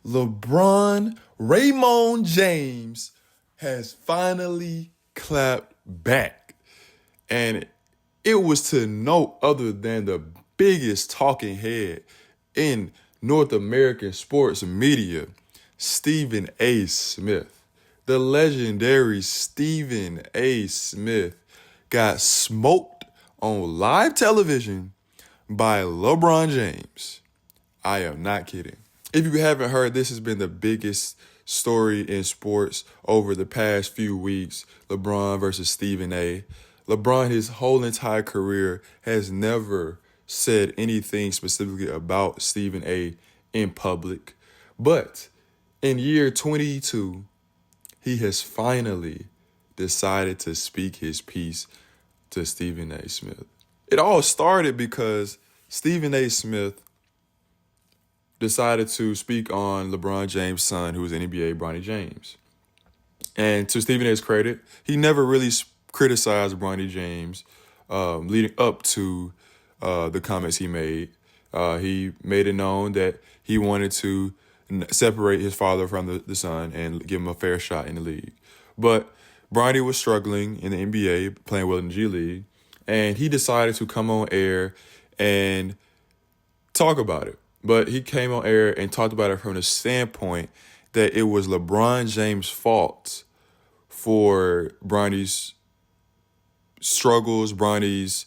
LeBron Raymond James has finally clapped back. And it was to no other than the biggest talking head in North American sports media, Stephen A. Smith. The legendary Stephen A. Smith got smoked on live television by LeBron James. I am not kidding. If you haven't heard, this has been the biggest story in sports over the past few weeks. LeBron versus Stephen A. LeBron, his whole entire career, has never said anything specifically about Stephen A. in public. But in year 22, he has finally decided to speak his piece to Stephen A. Smith. It all started because Stephen A. Smith decided to speak on LeBron James' son, who was in NBA, Bronny James. And to Stephen A's credit, he never really criticized Bronny James leading up to the comments he made. He made it known that he wanted to separate his father from the son and give him a fair shot in the league. But Bronny was struggling in the NBA, playing well in the G League, and he decided to come on air and talk about it. But he came on air and talked about it from the standpoint that it was LeBron James' fault for Bronny's struggles, Bronny's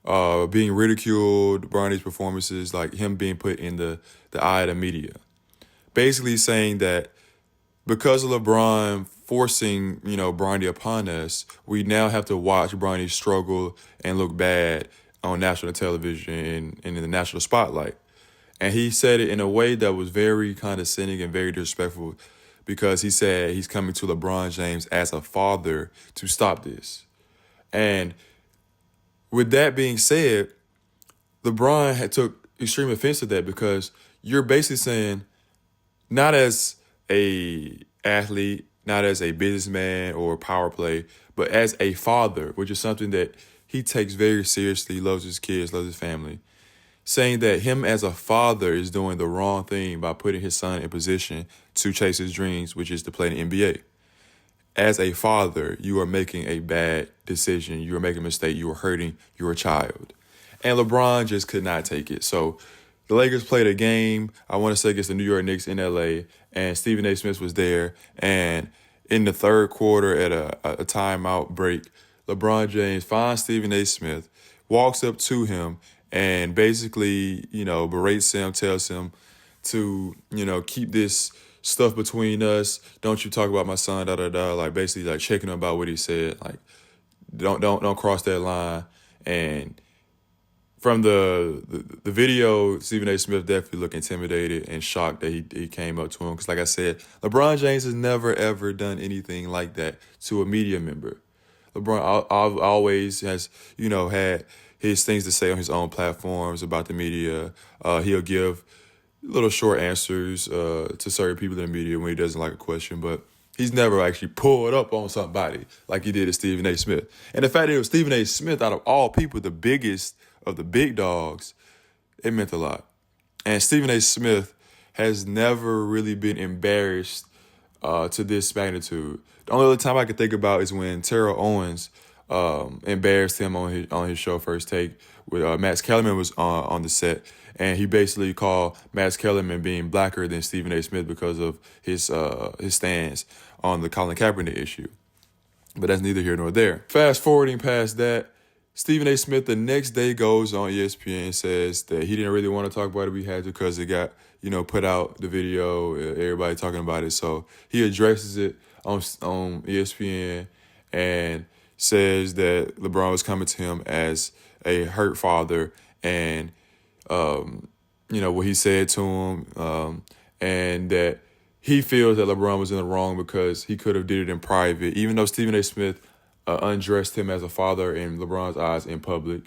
being ridiculed, Bronny's performances, like him being put in the eye of the media. Basically saying that because of LeBron forcing, Bronny upon us, we now have to watch Bronny struggle and look bad on national television and in the national spotlight. And he said it in a way that was very condescending and very disrespectful because he said he's coming to LeBron James as a father to stop this. And with that being said, LeBron had took extreme offense to that because you're basically saying, not as a athlete, not as a businessman or power play, but as a father, which is something that he takes very seriously, loves his kids, loves his family, saying that him as a father is doing the wrong thing by putting his son in position to chase his dreams, which is to play in the NBA. As a father, you are making a bad decision. You are making a mistake. You are hurting your child. And LeBron just could not take it. So the Lakers played a game, I want to say against the New York Knicks in LA, and Stephen A. Smith was there. And in the third quarter at a timeout break, LeBron James finds Stephen A. Smith, walks up to him, and basically, berates him, tells him to, keep this stuff between us. Don't you talk about my son, like basically like checking him about what he said. Like, don't cross that line. And from the video, Stephen A. Smith definitely looked intimidated and shocked that he came up to him. Because like I said, LeBron James has never, ever done anything like that to a media member. LeBron always has, had his things to say on his own platforms about the media. He'll give little short answers to certain people in the media when he doesn't like a question, but he's never actually pulled up on somebody like he did to Stephen A. Smith. And the fact that it was Stephen A. Smith, out of all people, the biggest of the big dogs, it meant a lot. And Stephen A. Smith has never really been embarrassed to this magnitude. The only other time I could think about is when Terrell Owens embarrassed him on his show First Take with Max Kellerman was on the set, and he basically called Max Kellerman being blacker than Stephen A. Smith because of his stance on the Colin Kaepernick issue. But that's neither here nor there. Fast forwarding past that, Stephen A. Smith the next day goes on ESPN and says that he didn't really want to talk about it, but he had to because it got put out, the video, everybody talking about it. So he addresses it on ESPN and says that LeBron was coming to him as a hurt father and, what he said to him, and that he feels that LeBron was in the wrong because he could have did it in private, even though Stephen A. Smith undressed him as a father in LeBron's eyes in public.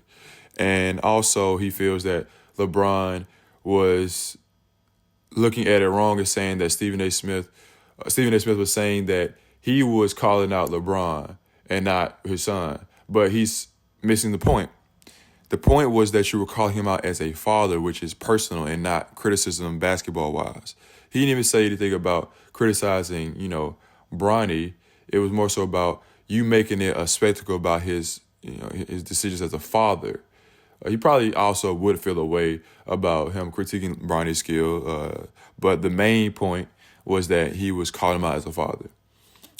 And also he feels that LeBron was looking at it wrong and saying that Stephen A. Smith was saying that he was calling out LeBron and not his son. But he's missing the point. The point was that you were calling him out as a father, which is personal and not criticism basketball-wise. He didn't even say anything about criticizing, Bronny. It was more so about you making it a spectacle about his decisions as a father. He probably also would feel a way about him critiquing Bronny's skill, but the main point was that he was calling him out as a father.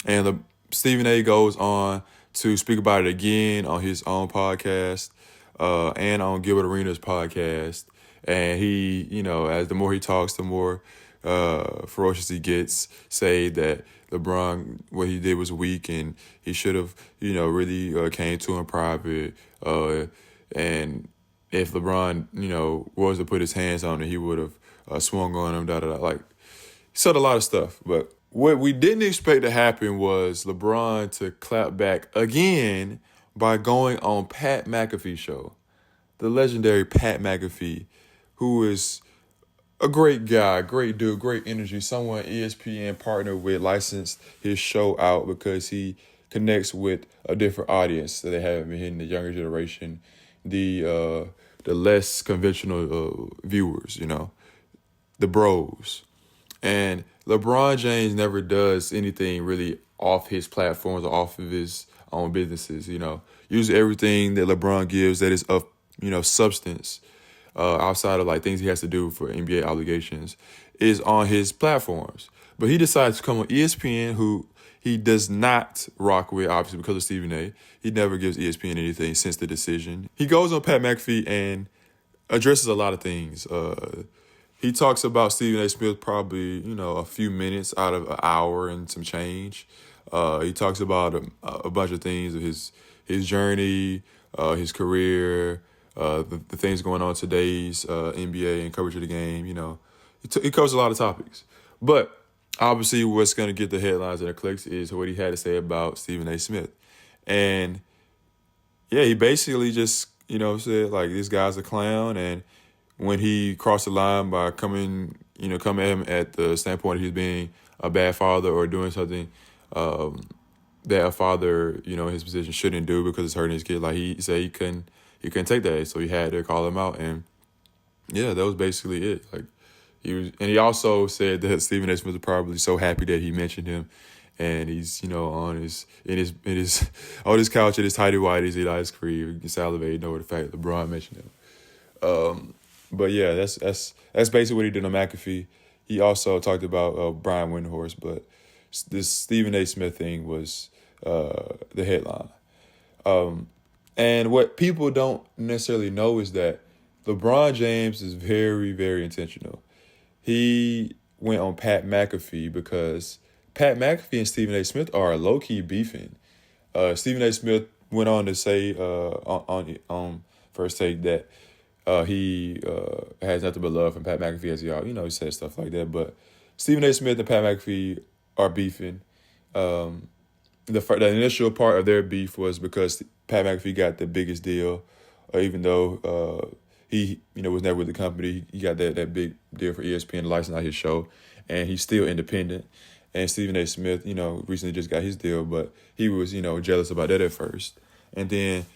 And Stephen A. goes on to speak about it again on his own podcast and on Gilbert Arenas' podcast. And he, as the more he talks, the more ferocious he gets, say that LeBron, what he did was weak and he should have, really came to him private. And if LeBron, was to put his hands on it, he would have swung on him, Like, he said a lot of stuff. But what we didn't expect to happen was LeBron to clap back again by going on Pat McAfee's show. The legendary Pat McAfee, who is a great guy, great dude, great energy, someone ESPN partnered with, licensed his show out because he connects with a different audience that they haven't been hitting, the younger generation, the less conventional viewers, the bros. And LeBron James never does anything really off his platforms or off of his own businesses, Usually everything that LeBron gives that is of, substance, outside of like things he has to do for NBA obligations, is on his platforms. But he decides to come on ESPN, who he does not rock with, obviously, because of Stephen A. He never gives ESPN anything since the decision. He goes on Pat McAfee and addresses a lot of things. He talks about Stephen A. Smith probably, a few minutes out of an hour and some change. He talks about a bunch of things of his journey, his career, the things going on today's NBA and coverage of the game. He covers a lot of topics. But obviously what's going to get the headlines and the clicks is what he had to say about Stephen A. Smith. And yeah, he basically just, said like, this guy's a clown. And when he crossed the line by coming at him at the standpoint of he's being a bad father or doing something that a father, in his position shouldn't do because it's hurting his kid. Like he said he couldn't take that. So he had to call him out. And yeah, that was basically it. Like he also said that Stephen A. Smith was probably so happy that he mentioned him. And he's, on his on his couch at his tidy whities, eat ice cream, salivating over the fact that LeBron mentioned him. But yeah, that's basically what he did on McAfee. He also talked about Brian Windhorst, but this Stephen A. Smith thing was the headline. And what people don't necessarily know is that LeBron James is very, very intentional. He went on Pat McAfee because Pat McAfee and Stephen A. Smith are low-key beefing. Stephen A. Smith went on to say on First Take that he has nothing but love from Pat McAfee, as he says stuff like that. But Stephen A. Smith and Pat McAfee are beefing. The initial part of their beef was because Pat McAfee got the biggest deal, even though he was never with the company. He got that big deal for ESPN to license out his show, and he's still independent. And Stephen A. Smith, recently just got his deal, but he was, jealous about that at first. And then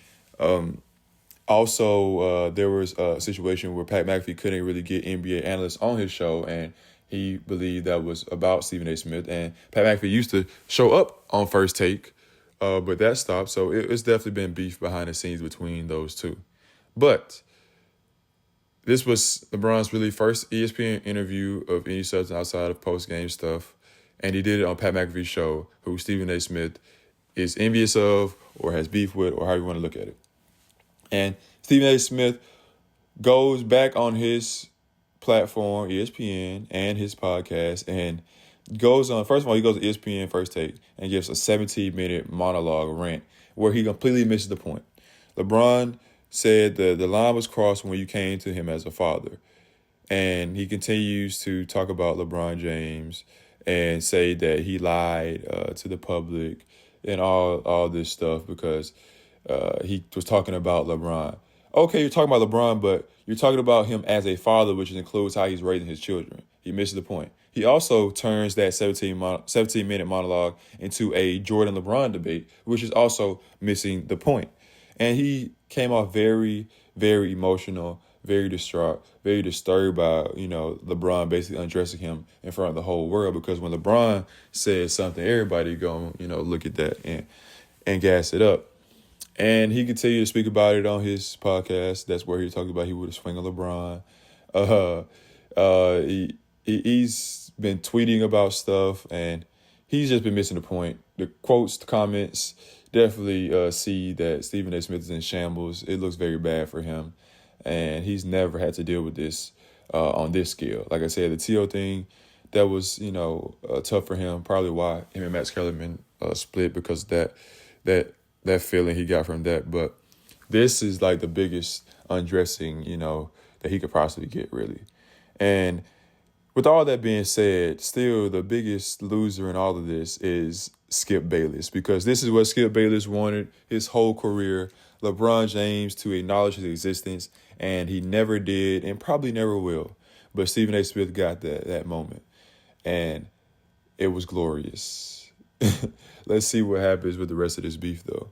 also there was a situation where Pat McAfee couldn't really get NBA analysts on his show, and he believed that was about Stephen A. Smith. And Pat McAfee used to show up on First Take, but that stopped. So it's definitely been beef behind the scenes between those two. But this was LeBron's really first ESPN interview of any substance outside of post-game stuff. And he did it on Pat McAfee's show, who Stephen A. Smith is envious of or has beef with, or how you want to look at it. And Stephen A. Smith goes back on his platform, ESPN, and his podcast, and goes on, first of all, he goes to ESPN First Take and gives a 17-minute monologue rant where he completely misses the point. LeBron said the line was crossed when you came to him as a father. And he continues to talk about LeBron James and say that he lied to the public and all this stuff because he was talking about LeBron. Okay, you're talking about LeBron, but you're talking about him as a father, which includes how he's raising his children. He misses the point. He also turns that 17-minute monologue into a Jordan-LeBron debate, which is also missing the point. And he came off very, very emotional, very distraught, very disturbed by, LeBron basically undressing him in front of the whole world. Because when LeBron says something, everybody gonna, look at that and gas it up. And he continued to speak about it on his podcast. That's where he talked about he would have swung on LeBron. Uh, he's been tweeting about stuff, and he's just been missing the point. The quotes, the comments definitely see that Stephen A. Smith is in shambles. It looks very bad for him, and he's never had to deal with this on this scale. Like I said, the T.O. thing, that was, tough for him. Probably why him and Max Kellerman split, because that feeling he got from that. But this is like the biggest undressing, that he could possibly get, really. And with all that being said, still the biggest loser in all of this is Skip Bayless, because this is what Skip Bayless wanted his whole career, LeBron James to acknowledge his existence, and he never did and probably never will. But Stephen A. Smith got that moment, and it was glorious. Let's see what happens with the rest of this beef, though.